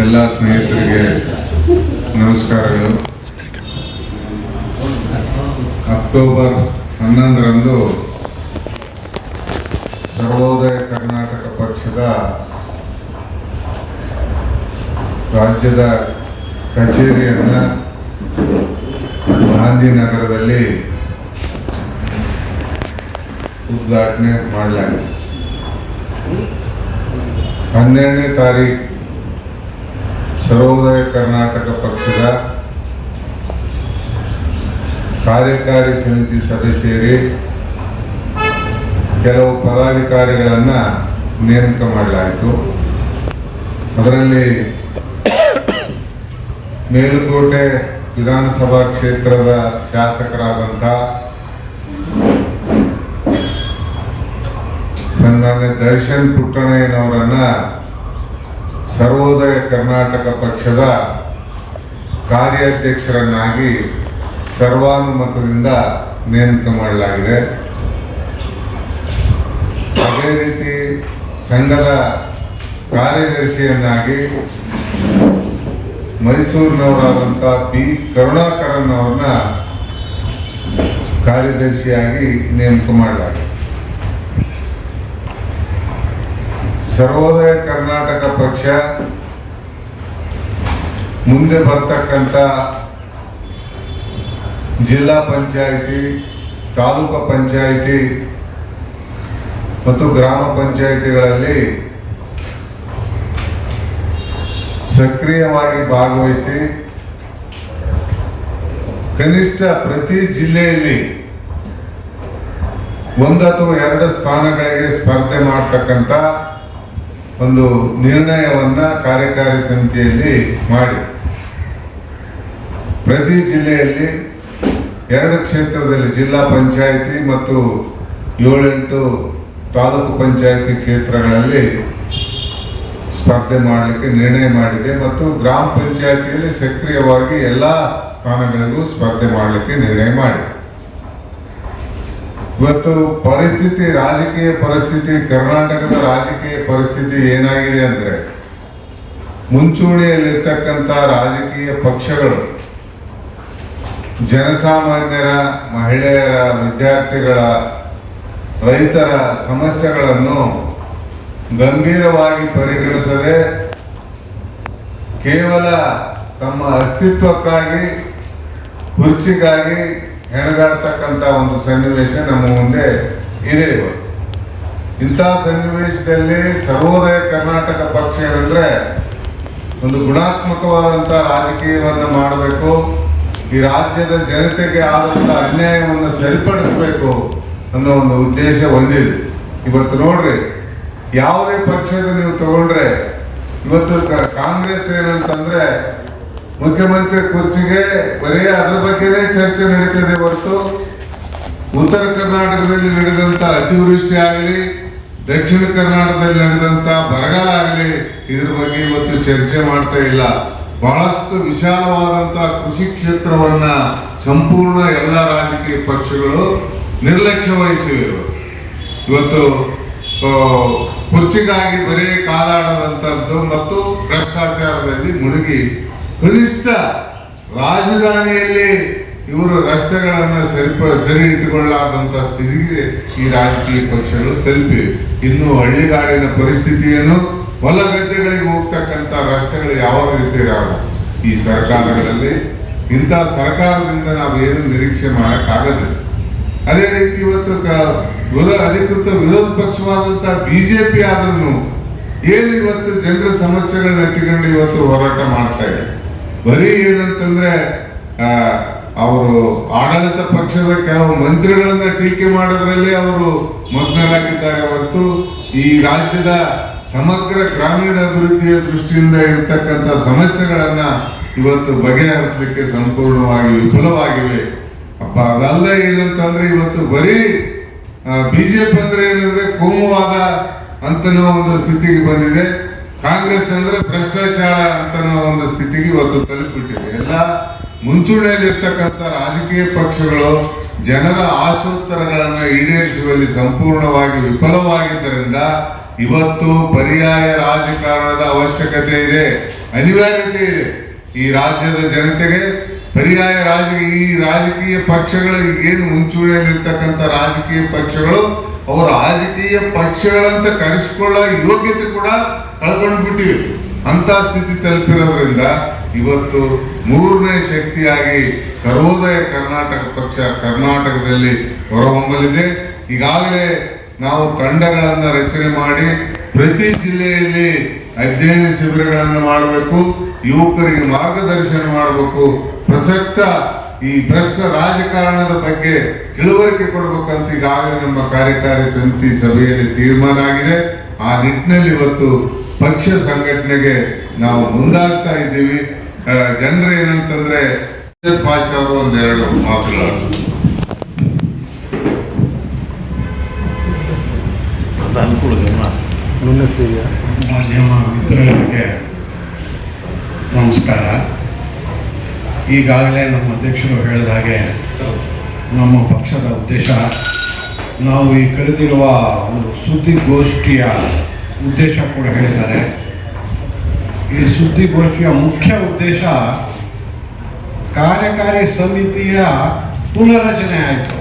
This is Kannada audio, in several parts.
ಎಲ್ಲ ಸ್ನೇಹಿತರಿಗೆ ನಮಸ್ಕಾರಗಳು. ಅಕ್ಟೋಬರ್ 11ರಂದು ಸರ್ವೋದಯ ಕರ್ನಾಟಕ ಪಕ್ಷದ ರಾಜ್ಯದ ಕಚೇರಿಯನ್ನು ಗಾಂಧಿನಗರದಲ್ಲಿ ಉದ್ಘಾಟನೆ ಮಾಡಲಾಗಿದೆ. 12ನೇ ತಾರೀಕು ಸರ್ವೋದಯ ಕರ್ನಾಟಕ ಪಕ್ಷದ ಕಾರ್ಯಕಾರಿ ಸಮಿತಿ ಸಭೆ ಸೇರಿ ಕೆಲವು ಪದಾಧಿಕಾರಿಗಳನ್ನು ನೇಮಕ ಮಾಡಲಾಯಿತು. ಅದರಲ್ಲಿ ಮೇಲುಕೋಟೆ ವಿಧಾನಸಭಾ ಕ್ಷೇತ್ರದ ಶಾಸಕರಾದಂಥ ಸನ್ಮಾನ್ಯ ದರ್ಶನ್ ಪುಟ್ಟಣ್ಣಯ್ಯನವರನ್ನ ಸರ್ವೋದಯ ಕರ್ನಾಟಕ ಪಕ್ಷದ ಕಾರ್ಯಾಧ್ಯಕ್ಷರನ್ನಾಗಿ ಸರ್ವಾನುಮತದಿಂದ ನೇಮಕ ಮಾಡಲಾಗಿದೆ. ಅದೇ ರೀತಿ ಸಂಘದ ಕಾರ್ಯದರ್ಶಿಯನ್ನಾಗಿ ಮೈಸೂರಿನವರಾದಂಥ ಪಿ ಕರುಣಾಕರನ್ ಅವರನ್ನ ಕಾರ್ಯದರ್ಶಿಯಾಗಿ ನೇಮಕ ಮಾಡಲಾಗಿದೆ. ಸರ್ವೋದಯ ಕರ್ನಾಟಕ ಪಕ್ಷ ಮುಂದೆ ಬರ್ತಕ್ಕಂಥ ಜಿಲ್ಲಾ ಪಂಚಾಯಿತಿ, ತಾಲೂಕು ಪಂಚಾಯಿತಿ ಮತ್ತು ಗ್ರಾಮ ಪಂಚಾಯಿತಿಗಳಲ್ಲಿ ಸಕ್ರಿಯವಾಗಿ ಭಾಗವಹಿಸಿ ಕನಿಷ್ಠ ಪ್ರತಿ ಜಿಲ್ಲೆಯಲ್ಲಿ 1 ಅಥವಾ 2 ಸ್ಥಾನಗಳಿಗೆ ಸ್ಪರ್ಧೆ ಮಾಡತಕ್ಕಂಥ ಒಂದು ನಿರ್ಣಯವನ್ನ ಕಾರ್ಯಕಾರಿ ಸಮಿತಿಯಲ್ಲಿ ಮಾಡಿ ಪ್ರತಿ ಜಿಲ್ಲೆಯಲ್ಲಿ 2 ಕ್ಷೇತ್ರದಲ್ಲಿ ಜಿಲ್ಲಾ ಪಂಚಾಯಿತಿ ಮತ್ತು 7-8 ತಾಲೂಕು ಪಂಚಾಯಿತಿ ಕ್ಷೇತ್ರಗಳಲ್ಲಿ ಸ್ಪರ್ಧೆ ಮಾಡಲಿಕ್ಕೆ ನಿರ್ಣಯ ಮಾಡಿದೆ ಮತ್ತು ಗ್ರಾಮ ಪಂಚಾಯಿತಿಯಲ್ಲಿ ಸಕ್ರಿಯವಾಗಿ ಎಲ್ಲ ಸ್ಥಾನಗಳಿಗೂ ಸ್ಪರ್ಧೆ ಮಾಡಲಿಕ್ಕೆ ನಿರ್ಣಯ ಮಾಡಿದೆ. ಇವತ್ತು ಪರಿಸ್ಥಿತಿ, ರಾಜಕೀಯ ಪರಿಸ್ಥಿತಿ, ಕರ್ನಾಟಕದ ರಾಜಕೀಯ ಪರಿಸ್ಥಿತಿ ಏನಾಗಿದೆ ಅಂದ್ರೆ, ಮುಂಚೂಣಿಯಲ್ಲಿರ್ತಕ್ಕಂಥ ರಾಜಕೀಯ ಪಕ್ಷಗಳು ಜನಸಾಮಾನ್ಯರ, ಮಹಿಳೆಯರ, ವಿದ್ಯಾರ್ಥಿಗಳ, ರೈತರ ಸಮಸ್ಯೆಗಳನ್ನು ಗಂಭೀರವಾಗಿ ಪರಿಗಣಿಸದೆ ಕೇವಲ ತಮ್ಮ ಅಸ್ತಿತ್ವಕ್ಕಾಗಿ, ಕುರ್ಚಿಗಾಗಿ ಹೆಣಗಾಡ್ತಕ್ಕಂಥ ಒಂದು ಸನ್ನಿವೇಶ ನಮ್ಮ ಮುಂದೆ ಇದೆ. ಇಂಥ ಸನ್ನಿವೇಶದಲ್ಲಿ ಸರ್ವೋದಯ ಕರ್ನಾಟಕ ಪಕ್ಷ ಏನಂದ್ರೆ ಒಂದು ಗುಣಾತ್ಮಕವಾದಂಥ ರಾಜಕೀಯವನ್ನು ಮಾಡಬೇಕು, ಈ ರಾಜ್ಯದ ಜನತೆಗೆ ಆದಂಥ ಅನ್ಯಾಯವನ್ನು ಸರಿಪಡಿಸಬೇಕು ಅನ್ನೋ ಒಂದು ಉದ್ದೇಶ ಹೊಂದಿದೆ. ಇವತ್ತು ನೋಡ್ರಿ, ಯಾವುದೇ ಪಕ್ಷದ ನೀವು ತಗೊಂಡ್ರೆ ಇವತ್ತು ಕಾಂಗ್ರೆಸ್ ಏನಂತಂದ್ರೆ ಮುಖ್ಯಮಂತ್ರಿ ಕುರ್ಚಿಗೆ ಬರೀ ಅದ್ರ ಬಗ್ಗೆನೇ ಚರ್ಚೆ ನಡೀತದೆ ಹೊರತು ಉತ್ತರ ಕರ್ನಾಟಕದಲ್ಲಿ ನಡೆದಂತ ಅತಿವೃಷ್ಟಿ ಆಗಲಿ, ದಕ್ಷಿಣ ಕರ್ನಾಟಕದಲ್ಲಿ ನಡೆದಂತ ಬರಗಾಲ ಆಗಲಿ ಇದ್ರ ಬಗ್ಗೆ ಇವತ್ತು ಚರ್ಚೆ ಮಾಡ್ತಾ ಇಲ್ಲ. ಬಹಳಷ್ಟು ವಿಶಾಲವಾದಂತ ಕೃಷಿ ಕ್ಷೇತ್ರವನ್ನ ಸಂಪೂರ್ಣ ಎಲ್ಲ ರಾಜಕೀಯ ಪಕ್ಷಗಳು ನಿರ್ಲಕ್ಷ್ಯ ವಹಿಸಿವೆ. ಇವತ್ತು ಕುರ್ಚಿಗಾಗಿ ಬರೀ ಕಾದಾಡದಂಥದ್ದು ಮತ್ತು ಭ್ರಷ್ಟಾಚಾರದಲ್ಲಿ ಮುಳುಗಿ ಕನಿಷ್ಠ ರಾಜಧಾನಿಯಲ್ಲಿ ಇವರು ರಸ್ತೆಗಳನ್ನು ಸರಿ ಇಟ್ಟುಕೊಳ್ಳಾದಂಥ ಸ್ಥಿತಿಗೆ ಈ ರಾಜಕೀಯ ಪಕ್ಷಗಳು ತಲುಪಿವೆ. ಇನ್ನು ಹಳ್ಳಿಗಾಡಿನ ಪರಿಸ್ಥಿತಿಯನ್ನು, ಹೊಲ ಗದ್ದೆಗಳಿಗೆ ಹೋಗ್ತಕ್ಕಂಥ ರಸ್ತೆಗಳು ಯಾವಾಗ ರಿಪೇರ್ ಆಗಲ್ಲ ಈ ಸರ್ಕಾರಗಳಲ್ಲಿ. ಇಂಥ ಸರ್ಕಾರದಿಂದ ನಾವು ಏನು ನಿರೀಕ್ಷೆ ಮಾಡೋಕ್ಕಾಗದಿಲ್ಲ. ಅದೇ ರೀತಿ ಇವತ್ತು ಅಧಿಕೃತ ವಿರೋಧ ಪಕ್ಷವಾದಂಥ ಬಿಜೆಪಿ ಆದ್ರೂ ಏನು ಇವತ್ತು ಜನರ ಸಮಸ್ಯೆಗಳನ್ನ ಎತ್ತಿಕೊಂಡು ಇವತ್ತು ಹೋರಾಟ ಮಾಡ್ತಾ ಇದೆ. ಬರೀ ಏನಂತಂದ್ರೆ ಅವರು ಆಡಳಿತ ಪಕ್ಷದ ಕೆಲವು ಮಂತ್ರಿಗಳನ್ನ ಟೀಕೆ ಮಾಡೋದ್ರಲ್ಲಿ ಅವರು ಮಗ್ನರಾಗಿದ್ದಾರೆ ಹೊರತು ಈ ರಾಜ್ಯದ ಸಮಗ್ರ ಗ್ರಾಮೀಣ ಅಭಿವೃದ್ಧಿಯ ದೃಷ್ಟಿಯಿಂದ ಇರತಕ್ಕಂಥ ಸಮಸ್ಯೆಗಳನ್ನ ಇವತ್ತು ಬಗೆಹರಿಸಲಿಕ್ಕೆ ಸಂಪೂರ್ಣವಾಗಿ ವಿಫಲವಾಗಿವೆ. ಅದಲ್ಲದೆ ಏನಂತಂದ್ರೆ ಇವತ್ತು ಬರೀ ಬಿಜೆಪಿ ಅಂದ್ರೆ ಏನಂದ್ರೆ ಕೋಮುವಾದ ಅಂತನೋ ಒಂದು ಸ್ಥಿತಿಗೆ ಬಂದಿದೆ. ಕಾಂಗ್ರೆಸ್ ಅಂದ್ರೆ ಭ್ರಷ್ಟಾಚಾರ ಅಂತನೋ ಒಂದು ಸ್ಥಿತಿಗೆ ಇವತ್ತು ತಲುಪಿಬಿಟ್ಟಿದೆ. ಎಲ್ಲ ಮುಂಚೂಣಿಯಲ್ಲಿರ್ತಕ್ಕಂಥ ರಾಜಕೀಯ ಪಕ್ಷಗಳು ಜನರ ಆಶೋತ್ತರಗಳನ್ನು ಈಡೇರಿಸುವಲ್ಲಿ ಸಂಪೂರ್ಣವಾಗಿ ವಿಫಲವಾಗಿದ್ದರಿಂದ ಇವತ್ತು ಪರ್ಯಾಯ ರಾಜಕಾರಣದ ಅವಶ್ಯಕತೆ ಇದೆ, ಅನಿವಾರ್ಯತೆ ಇದೆ. ಈ ರಾಜ್ಯದ ಜನತೆಗೆ ಪರ್ಯಾಯ ಈ ರಾಜಕೀಯ ಪಕ್ಷಗಳು ಏನು ಮುಂಚೂಣಿಯಲ್ಲಿರ್ತಕ್ಕಂಥ ರಾಜಕೀಯ ಪಕ್ಷಗಳು ಅವರು ರಾಜಕೀಯ ಪಕ್ಷಗಳಂತ ಕರೆಸಿಕೊಳ್ಳೋ ಯೋಗ್ಯತೆ ಕೂಡ ಕಳ್ಕೊಂಡ್ಬಿಟ್ಟಿವೆ. ಅಂತ ಸ್ಥಿತಿ ತಲುಪಿರೋದ್ರಿಂದ ಇವತ್ತು ಮೂರನೇ ಶಕ್ತಿಯಾಗಿ ಸರ್ವೋದಯ ಕರ್ನಾಟಕ ಪಕ್ಷ ಕರ್ನಾಟಕದಲ್ಲಿ ಹೊರಹೊಮ್ಮಲಿದೆ. ಈಗಾಗಲೇ ನಾವು ತಂಡಗಳನ್ನು ರಚನೆ ಮಾಡಿ ಪ್ರತಿ ಜಿಲ್ಲೆಯಲ್ಲಿ ಅಧ್ಯಯನ ಶಿಬಿರಗಳನ್ನು ಮಾಡಬೇಕು, ಯುವಕರಿಗೆ ಮಾರ್ಗದರ್ಶನ ಮಾಡಬೇಕು, ಪ್ರಸಕ್ತ ಈ ಭ್ರಷ್ಟ ರಾಜಕಾರಣದ ಬಗ್ಗೆ ತಿಳುವಳಿಕೆ ಕೊಡಬೇಕಂತ ಈಗಾಗಲೇ ನಮ್ಮ ಕಾರ್ಯಕಾರಿ ಸಮಿತಿ ಸಭೆಯಲ್ಲಿ ತೀರ್ಮಾನ ಆಗಿದೆ. ಆ ನಿಟ್ಟಿನಲ್ಲಿ ಇವತ್ತು ಪಕ್ಷ ಸಂಘಟನೆಗೆ ನಾವು ಮುಂದಾಗ್ತಾ ಇದ್ದೀವಿ. ಜನರು ಏನಂತಂದ್ರೆ ಭಾಷೆ ಅವರು ಒಂದೆರಡು ಮಾತುಗಳು. ಮಾಧ್ಯಮ ಮಿತ್ರರಿಗೆ ನಮಸ್ಕಾರ. ಈಗಾಗಲೇ ನಮ್ಮ ಅಧ್ಯಕ್ಷರು ಹೇಳಿದ ಹಾಗೆ ನಮ್ಮ ಪಕ್ಷದ ಉದ್ದೇಶ, ನಾವು ಈ ಕರೆದಿರುವ ಒಂದು ಸುದ್ದಿಗೋಷ್ಠಿಯ ಉದ್ದೇಶ ಕೂಡ ಹೇಳಿದ್ದಾರೆ. ಈ ಸುದ್ದಿಗೋಷ್ಠಿಯ ಮುಖ್ಯ ಉದ್ದೇಶ ಕಾರ್ಯಕಾರಿ ಸಮಿತಿಯ ಪುನರಚನೆ ಆಯಿತು.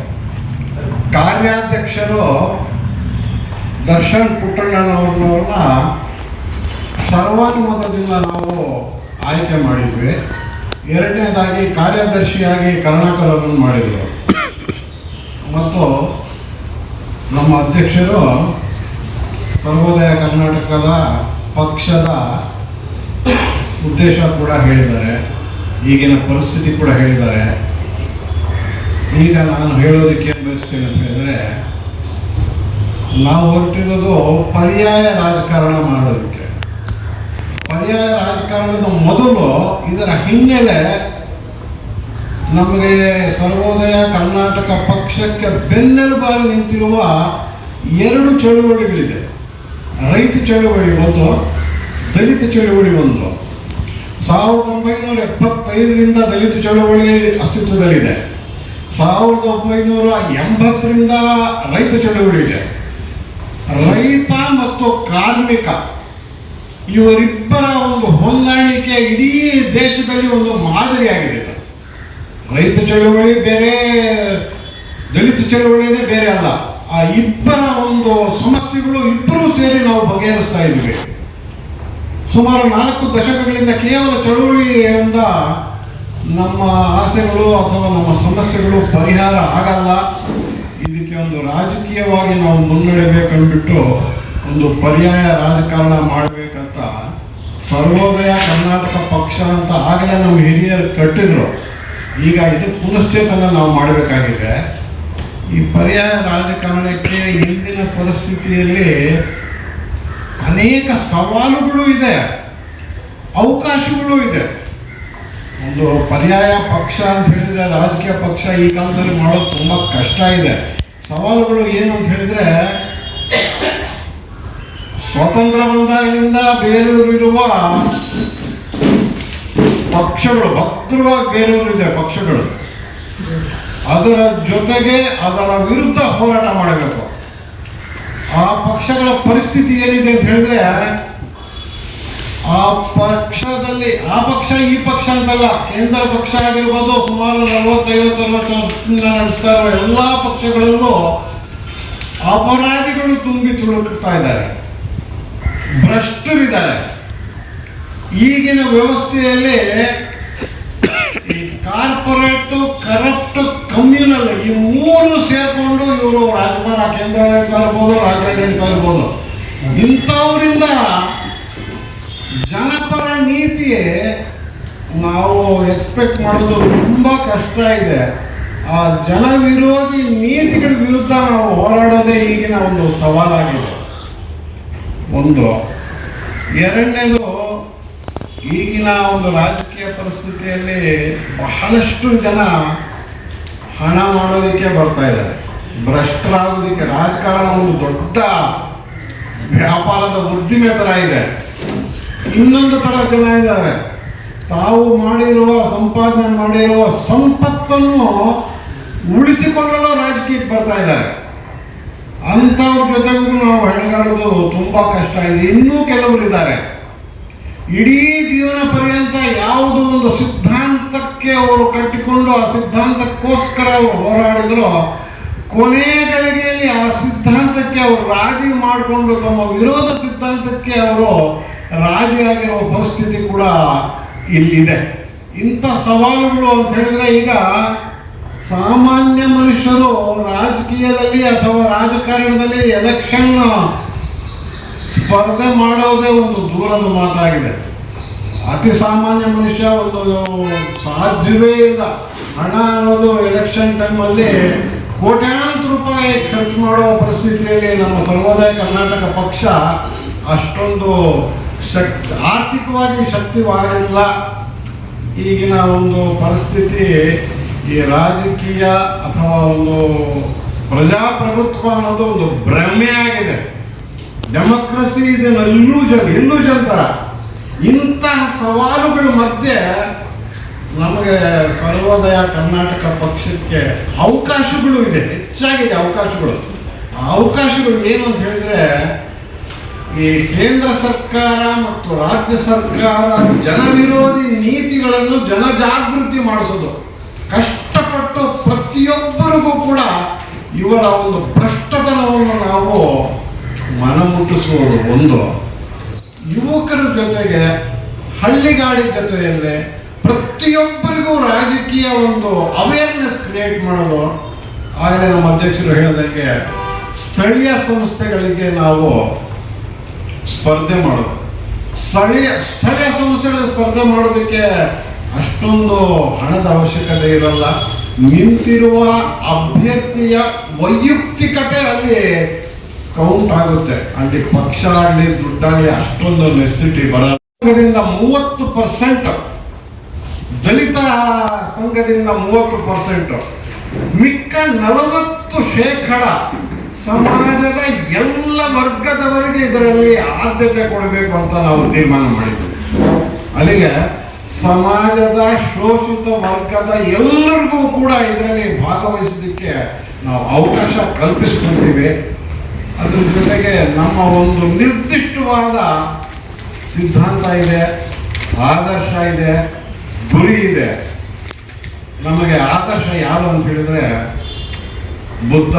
ಕಾರ್ಯಾಧ್ಯಕ್ಷರು ದರ್ಶನ್ ಪುಟ್ಟಣ್ಣನವ್ರನ್ನ ಸರ್ವಾನುಮತದಿಂದ ನಾವು ಆಯ್ಕೆ ಮಾಡಿದ್ವಿ. ಎರಡನೇದಾಗಿ ಕಾರ್ಯದರ್ಶಿಯಾಗಿ ಕರುಣಾಕರನ್ನು ಮಾಡಿದರು. ಮತ್ತು ನಮ್ಮ ಅಧ್ಯಕ್ಷರು ಸರ್ವೋದಯ ಕರ್ನಾಟಕದ ಪಕ್ಷದ ಉದ್ದೇಶ ಕೂಡ ಹೇಳಿದ್ದಾರೆ, ಈಗಿನ ಪರಿಸ್ಥಿತಿ ಕೂಡ ಹೇಳಿದ್ದಾರೆ. ಈಗ ನಾನು ಹೇಳೋದಕ್ಕೆ ಏನು ಬಯಸ್ತೇನೆ ಅಂತ ಹೇಳಿದ್ರೆ, ನಾವು ಹೊರಟಿರೋದು ಪರ್ಯಾಯ ರಾಜಕಾರಣ ಮಾಡೋದಕ್ಕೆ. ಪರ್ಯಾಯ ರಾಜಕಾರಣದ ಮೊದಲು ಇದರ ಹಿನ್ನೆಲೆ ನಮಗೆ ಸರ್ವೋದಯ ಕರ್ನಾಟಕ ಪಕ್ಷಕ್ಕೆ ಬೆನ್ನೆಲುಬಾಗಿ ನಿಂತಿರುವ ಎರಡು ಚಳುವಳಿಗಳಿದೆ. ರೈತ ಚಳುವಳಿ ಒಂದು, ದಲಿತ ಚಳುವಳಿ ಒಂದು. 1975ರಿಂದ ದಲಿತ ಚಳುವಳಿ ಅಸ್ತಿತ್ವದಲ್ಲಿದೆ. 1980ರಿಂದ ರೈತ ಚಳುವಳಿ ಇದೆ. ರೈತ ಮತ್ತು ಕಾರ್ಮಿಕ ಇವರಿಬ್ಬರ ಒಂದು ಹೊಂದಾಣಿಕೆ ಇಡೀ ದೇಶದಲ್ಲಿ ಒಂದು ಮಾದರಿಯಾಗಿದೆ. ರೈತ ಚಳುವಳಿ ಬೇರೆ, ದಲಿತ ಚಳುವಳಿನೇ ಬೇರೆ ಅಲ್ಲ. ಆ ಇಬ್ಬರ ಒಂದು ಸಮಸ್ಯೆಗಳು ಇಬ್ಬರೂ ಸೇರಿ ನಾವು ಬಗೆಹರಿಸ್ತಾ ಇದ್ವಿ. ಸುಮಾರು 4 ದಶಕಗಳಿಂದ ಕೇವಲ ಚಳುವಳಿಯಿಂದ ನಮ್ಮ ಆಸೆಗಳು ಅಥವಾ ನಮ್ಮ ಸಮಸ್ಯೆಗಳು ಪರಿಹಾರ ಆಗಲ್ಲ. ಇದಕ್ಕೆ ಒಂದು ರಾಜಕೀಯವಾಗಿ ನಾವು ಮುನ್ನಡೆಯಬೇಕಂದ್ಬಿಟ್ಟು ಒಂದು ಪರ್ಯಾಯ ರಾಜಕಾರಣ ಮಾಡಬೇಕಂತ ಸರ್ವೋದಯ ಕರ್ನಾಟಕ ಪಕ್ಷ ಅಂತ ಆಗಲೇ ನಮ್ಮ ಹಿರಿಯರು ಕಟ್ಟಿದ್ರು. ಈಗ ಇದು ಪುನಶ್ಚೇತನ ನಾವು ಮಾಡಬೇಕಾಗಿದೆ. ಈ ಪರ್ಯಾಯ ರಾಜಕಾರಣಕ್ಕೆ ಇಂದಿನ ಪರಿಸ್ಥಿತಿಯಲ್ಲಿ ಅನೇಕ ಸವಾಲುಗಳು ಇದೆ, ಅವಕಾಶಗಳು ಇದೆ. ಒಂದು ಪರ್ಯಾಯ ಪಕ್ಷ ಅಂತ ಹೇಳಿದ್ರೆ, ರಾಜಕೀಯ ಪಕ್ಷ ಈ ಕಾಲದಲ್ಲಿ ಮಾಡೋದು ತುಂಬ ಕಷ್ಟ ಇದೆ. ಸವಾಲುಗಳು ಏನು ಅಂತ ಹೇಳಿದ್ರೆ, ಸ್ವತಂತ್ರ ಬಂದಾಗಿನಿಂದ ಬೇರೆಯವರಿರುವ ಪಕ್ಷಗಳು, ಭದ್ರವಾಗಿ ಬೇರೆಯವರಿದೆ ಪಕ್ಷಗಳು, ಅದರ ಜೊತೆಗೆ ಅದರ ವಿರುದ್ಧ ಹೋರಾಟ ಮಾಡಬೇಕು. ಆ ಪಕ್ಷಗಳ ಪರಿಸ್ಥಿತಿ ಏನಿದೆ ಅಂತ ಹೇಳಿದ್ರೆ, ಆ ಪಕ್ಷದಲ್ಲಿ ಆ ಪಕ್ಷ ಈ ಪಕ್ಷ ಅಂತಲ್ಲ, ಕೇಂದ್ರ ಪಕ್ಷ ಆಗಿರ್ಬೋದು, ಸುಮಾರು 40-50 ವರ್ಷದಿಂದ ನಡೆಸ್ತಾ ಇರುವ ಎಲ್ಲ ಪಕ್ಷಗಳಲ್ಲೂ ಅಪರಾಧಿಗಳು ತುಂಬಿ ತುಳುಕ್ತಾ ಇದ್ದಾರೆ, ಭ್ರಷ್ಟರಿದ್ದಾರೆ. ಈಗಿನ ವ್ಯವಸ್ಥೆಯಲ್ಲಿ ಈ ಕಾರ್ಪೊರೇಟ್, ಕರಪ್ಟ್, ಕಮ್ಯುನಲ್ ಈ ಮೂರು ಸೇರ್ಕೊಂಡು ಇವರು ರಾಜಭಾರ, ಕೇಂದ್ರ ಆಡಳಿತ ಇರ್ಬೋದು, ರಾಜ್ಯ ಆಡಳಿತ ಇರ್ಬೋದು, ಇಂಥವರಿಂದ ಜನಪರ ನೀತಿ ನಾವು ಎಕ್ಸ್ಪೆಕ್ಟ್ ಮಾಡೋದು ತುಂಬ ಕಷ್ಟ ಇದೆ. ಆ ಜನ ವಿರೋಧಿ ನೀತಿಗಳ ವಿರುದ್ಧ ನಾವು ಹೋರಾಡೋದೇ ಈಗಿನ ಒಂದು ಸವಾಲಾಗಿದೆ. ಒಂದು. ಎರಡನೇದು, ಈಗಿನ ಒಂದು ರಾಜಕೀಯ ಪರಿಸ್ಥಿತಿಯಲ್ಲಿ ಬಹಳಷ್ಟು ಜನ ಹಣ ಮಾಡೋದಕ್ಕೆ ಬರ್ತಾ ಇದ್ದಾರೆ, ಭ್ರಷ್ಟರಾಗೋದಕ್ಕೆ. ರಾಜಕಾರಣ ಒಂದು ದೊಡ್ಡ ವ್ಯಾಪಾರದ ಉದ್ದಿಮೆ ಥರ ಇದೆ. ಇನ್ನೊಂದು ಥರ ಜನ ಇದ್ದಾರೆ, ತಾವು ಮಾಡಿರುವ ಸಂಪಾದನೆ ಮಾಡಿರುವ ಸಂಪತ್ತನ್ನು ಉಳಿಸಿಕೊಳ್ಳಲು ರಾಜಕೀಯಕ್ಕೆ ಬರ್ತಾ ಇದ್ದಾರೆ. ಅಂಥವ್ರ ಜೊತೆಗೂ ನಾವು ಹೆಣಗಾಡೋದು ತುಂಬಾ ಕಷ್ಟ ಇದೆ. ಇನ್ನೂ ಕೆಲವರು ಇದ್ದಾರೆ, ಇಡೀ ಜೀವನ ಪರ್ಯಂತ ಯಾವುದು ಒಂದು ಸಿದ್ಧಾಂತಕ್ಕೆ ಅವರು ಕಟ್ಟಿಕೊಂಡು ಆ ಸಿದ್ಧಾಂತಕ್ಕೋಸ್ಕರ ಅವರು ಹೋರಾಡಿದ್ರು, ಕೊನೆ ಗಳಿಗೆಯಲ್ಲಿ ಆ ಸಿದ್ಧಾಂತಕ್ಕೆ ಅವರು ರಾಜಿ ಮಾಡಿಕೊಂಡು ತಮ್ಮ ವಿರೋಧ ಸಿದ್ಧಾಂತಕ್ಕೆ ಅವರು ರಾಜಿಯಾಗಿರುವ ಪರಿಸ್ಥಿತಿ ಕೂಡ ಇಲ್ಲಿದೆ. ಇಂಥ ಸವಾಲುಗಳು ಅಂತ ಹೇಳಿದ್ರೆ, ಈಗ ಸಾಮಾನ್ಯ ಮನುಷ್ಯರು ರಾಜಕೀಯದಲ್ಲಿ ಅಥವಾ ರಾಜಕಾರಣದಲ್ಲಿ ಎಲೆಕ್ಷನ್ ಸ್ಪರ್ಧೆ ಮಾಡೋದೇ ಒಂದು ದೂರದ ಮಾತಾಗಿದೆ. ಅತಿ ಸಾಮಾನ್ಯ ಮನುಷ್ಯ ಒಂದು ಸಾಧ್ಯವೇ ಇಲ್ಲ. ಹಣ ಅನ್ನೋದು ಎಲೆಕ್ಷನ್ ಟೈಮಲ್ಲಿ ಕೋಟ್ಯಾಂತರ ರೂಪಾಯಿ ಖರ್ಚು ಮಾಡುವ ಪರಿಸ್ಥಿತಿಯಲ್ಲಿ ನಮ್ಮ ಸರ್ವೋದಯ ಕರ್ನಾಟಕ ಪಕ್ಷ ಅಷ್ಟೊಂದು ಆರ್ಥಿಕವಾಗಿ ಶಕ್ತಿವಾಗಿಲ್ಲ. ಈಗಿನ ಒಂದು ಪರಿಸ್ಥಿತಿ ಈ ರಾಜಕೀಯ ಅಥವಾ ಒಂದು ಪ್ರಜಾಪ್ರಭುತ್ವ ಅನ್ನೋದು ಒಂದು ಭ್ರಮೆ ಆಗಿದೆ. ಡೆಮೋಕ್ರಸಿ ಇದೆ ಇಲ್ಯೂಷನ್ ತರ. ಇಂತಹ ಸವಾಲುಗಳ ಮಧ್ಯೆ ನಮಗೆ ಸರ್ವೋದಯ ಕರ್ನಾಟಕ ಪಕ್ಷಕ್ಕೆ ಅವಕಾಶಗಳು ಇದೆ, ಹೆಚ್ಚಾಗಿದೆ ಅವಕಾಶಗಳು. ಆ ಅವಕಾಶಗಳು ಏನು ಅಂತ ಹೇಳಿದ್ರೆ, ಈ ಕೇಂದ್ರ ಸರ್ಕಾರ ಮತ್ತು ರಾಜ್ಯ ಸರ್ಕಾರ ಜನವಿರೋಧಿ ನೀತಿಗಳನ್ನು ಜನಜಾಗೃತಿ ಮಾಡಿಸೋದು. ಕಷ್ಟಪಟ್ಟು ಪ್ರತಿಯೊಬ್ಬರಿಗೂ ಕೂಡ ಇವರ ಒಂದು ಭ್ರಷ್ಟತನವನ್ನು ನಾವು ಮನಮುಟ್ಟಿಸುವುದು ಒಂದು. ಯುವಕರ ಜೊತೆಗೆ ಹಳ್ಳಿಗಾಡಿ ಜೊತೆಯಲ್ಲೇ ಪ್ರತಿಯೊಬ್ಬರಿಗೂ ರಾಜಕೀಯ ಒಂದು ಅವೇರ್ನೆಸ್ ಕ್ರಿಯೇಟ್ ಮಾಡೋದು. ಆಗಲೇ ನಮ್ಮ ಅಧ್ಯಕ್ಷರು ಹೇಳಿದಂಗೆ ಸ್ಥಳೀಯ ಸಂಸ್ಥೆಗಳಿಗೆ ನಾವು ಸ್ಪರ್ಧೆ ಮಾಡೋದು. ಸ್ಥಳೀಯ ಸಂಸ್ಥೆಗಳ ಸ್ಪರ್ಧೆ ಮಾಡೋದಕ್ಕೆ ಅಷ್ಟೊಂದು ಹಣದ ಅವಶ್ಯಕತೆ ಇರಲ್ಲ. ನಿಂತಿರುವ ಅಭ್ಯರ್ಥಿಯ ವೈಯಕ್ತಿಕತೆ ಅಲ್ಲಿ ಕೌಂಟ್ ಆಗುತ್ತೆ. ಅಲ್ಲಿ ಪಕ್ಷ ಆಗಲಿ ದುಡ್ಡಾಗಲಿ ಅಷ್ಟೊಂದು ನೆಸಿಟಿ ಬರಲ್ಲ. 30%, ದಲಿತ ಸಂಘದಿಂದ 30%, ಮಿಕ್ಕ 40% ಸಮಾಜದ ಎಲ್ಲ ವರ್ಗದವರಿಗೆ ಇದರಲ್ಲಿ ಆದ್ಯತೆ ಕೊಡಬೇಕು ಅಂತ ನಾವು ತೀರ್ಮಾನ ಮಾಡಿದ್ವಿ. ಅಲ್ಲಿಗೆ ಸಮಾಜದ ಶೋಷಿತ ವರ್ಗದ ಎಲ್ಲರಿಗೂ ಕೂಡ ಇದರಲ್ಲಿ ಭಾಗವಹಿಸಲಿಕ್ಕೆ ನಾವು ಅವಕಾಶ ಕಲ್ಪಿಸ್ಕೊಳ್ತೀವಿ. ಅದ್ರ ಜೊತೆಗೆ ನಮ್ಮ ಒಂದು ನಿರ್ದಿಷ್ಟವಾದ ಸಿದ್ಧಾಂತ ಇದೆ, ಆದರ್ಶ ಇದೆ, ಗುರಿ ಇದೆ. ನಮಗೆ ಆದರ್ಶ ಯಾರು ಅಂತ ಹೇಳಿದ್ರೆ ಬುದ್ಧ,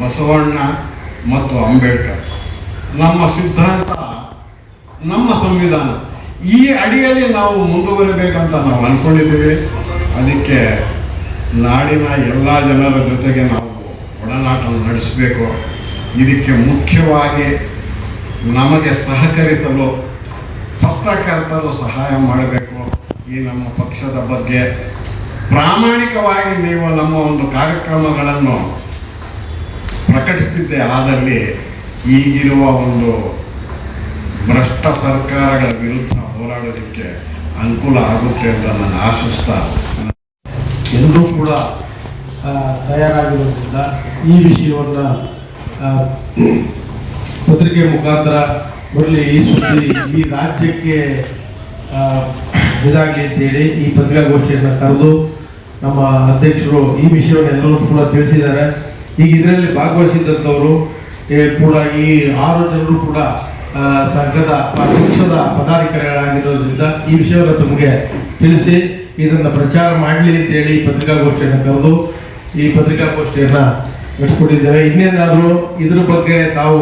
ಬಸವಣ್ಣ ಮತ್ತು ಅಂಬೇಡ್ಕರ್. ನಮ್ಮ ಸಿದ್ಧಾಂತ, ನಮ್ಮ ಸಂವಿಧಾನ, ಈ ಅಡಿಯಲ್ಲಿ ನಾವು ಮುಂದುವರಿಬೇಕಂತ ನಾವು ಅನ್ಕೊಂಡಿದ್ದೀವಿ. ಅದಕ್ಕೆ ನಾಡಿನ ಎಲ್ಲ ಜನರ ಜೊತೆಗೆ ನಾವು ಒಡನಾಟ ನಡೆಸಬೇಕು. ಇದಕ್ಕೆ ಮುಖ್ಯವಾಗಿ ನಮಗೆ ಸಹಕರಿಸಲು ಪತ್ರಕರ್ತರು ಸಹಾಯ ಮಾಡಬೇಕು. ಈ ನಮ್ಮ ಪಕ್ಷದ ಬಗ್ಗೆ ಪ್ರಾಮಾಣಿಕವಾಗಿ ನೀವು ನಮ್ಮ ಒಂದು ಕಾರ್ಯಕ್ರಮಗಳನ್ನು ಪ್ರಕಟಿಸಿದ್ದೇ ಆದಲ್ಲಿ ಈಗಿರುವ ಒಂದು ಭ್ರಷ್ಟ ಸರ್ಕಾರಗಳ ವಿರುದ್ಧ ಹೋರಾಡೋದಕ್ಕೆ ಅನುಕೂಲ ಆಗುತ್ತೆ ಅಂತ ನಾನು ಆಶಿಸ್ತಾ, ಎಲ್ಲರೂ ಕೂಡ ತಯಾರಾಗಿರೋದ್ರಿಂದ ಈ ವಿಷಯವನ್ನು ಪತ್ರಿಕೆ ಮುಖಾಂತರ ಬರಲಿ, ಈ ಸುದ್ದಿ ಈ ರಾಜ್ಯಕ್ಕೆ ಇದಾಗಲಿ ಅಂತೇಳಿ ಈ ಪತ್ರಿಕಾಗೋಷ್ಠಿಯನ್ನು ಕರೆದು ನಮ್ಮ ಅಧ್ಯಕ್ಷರು ಈ ವಿಷಯವನ್ನು ಎಲ್ಲರೂ ಕೂಡ ತಿಳಿಸಿದ್ದಾರೆ. ಈಗ ಇದರಲ್ಲಿ ಭಾಗವಹಿಸಿದಂಥವರು ಕೂಡ ಈ 6 ಜನರು ಕೂಡ ಸಂಘದ ಪಕ್ಷದ ಪದಾಧಿಕಾರಿಗಳಾಗಿರೋದ್ರಿಂದ ಈ ವಿಷಯವನ್ನು ತಮಗೆ ತಿಳಿಸಿ ಇದನ್ನು ಪ್ರಚಾರ ಮಾಡಲಿ ಅಂತೇಳಿ ಈ ಪತ್ರಿಕಾಗೋಷ್ಠಿಯನ್ನು ಕರೆದು ಈ ಪತ್ರಿಕಾಗೋಷ್ಠಿಯನ್ನು ನಡೆಸ್ಕೊಟ್ಟಿದ್ದೇವೆ. ಇನ್ನೇನಾದರೂ ಇದ್ರ ಬಗ್ಗೆ ತಾವು